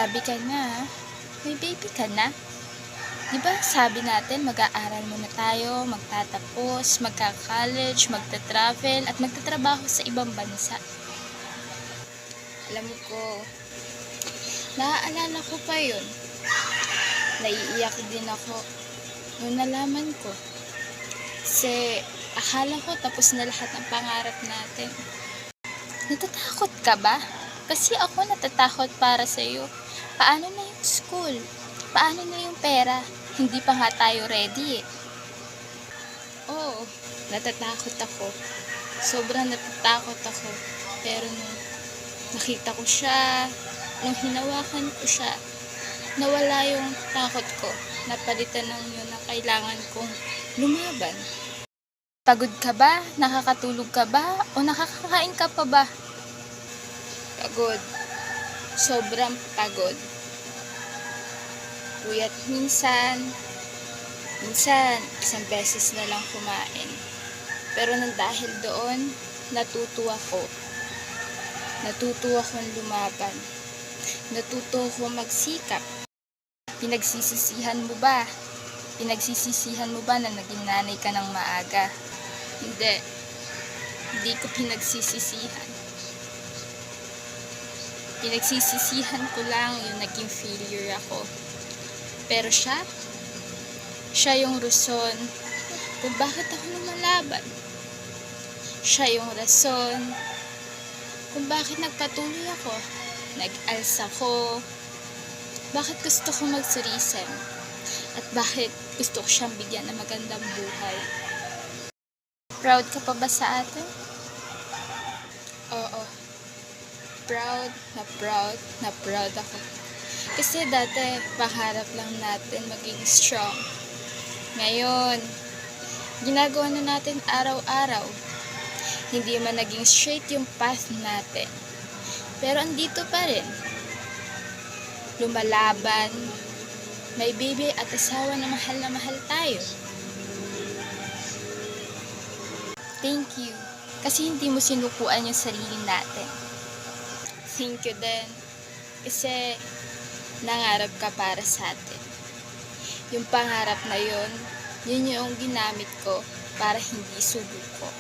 Grabe ka na. May baby ka na. Di ba sabi natin mag-aaral muna tayo, magtatapos, magka-college, magta-travel, at magtatrabaho sa ibang bansa. Alam ko, naaalala ko pa yun. Naiiyak din ako nung nalaman ko. Kasi akala ko tapos na lahat ng pangarap natin. Natatakot ka ba? Kasi ako natatakot para sa'yo. Paano na yung school? Paano na yung pera? Hindi pa nga tayo ready eh. Oo, natatakot ako. Sobrang natatakot ako. Pero nung nakita ko siya, nung hinawakan ko siya, nawala yung takot ko. Napalitan ng yun na kailangan kong lumaban. Pagod ka ba? Nakakatulog ka ba? O nakakakain ka pa ba? Pagod. Sobrang pagod. Puyat minsan isang beses na lang kumain. Pero nang dahil doon, natuto ako. Natuto akong lumaban. Natuto akong magsikap. Pinagsisisihan mo ba? Pinagsisisihan mo ba na naging nanay ka ng maaga? Hindi ko pinagsisisihan. Pinagsisisihan ko lang yung naging failure ako. Pero siya yung rason kung bakit ako lumalaban. Siya yung rason kung bakit nagpatuloy ako. Nag-ALS ako. Bakit gusto ko magsurisan. At bakit gusto ko siyang bigyan ng magandang buhay. Proud ka pa ba sa atin? Oo. Proud na proud ako. Kasi dati, pangarap lang natin maging strong. Ngayon, ginagawa na natin araw-araw. Hindi man naging straight yung path natin. Pero andito pa rin. Lumalaban. May baby at asawa na mahal tayo. Thank you. Kasi hindi mo sinukuan yung sarili natin. Thank you din. Kasi nangarap ka para sa atin. Yung pangarap na yun yung ginamit ko para hindi subuko.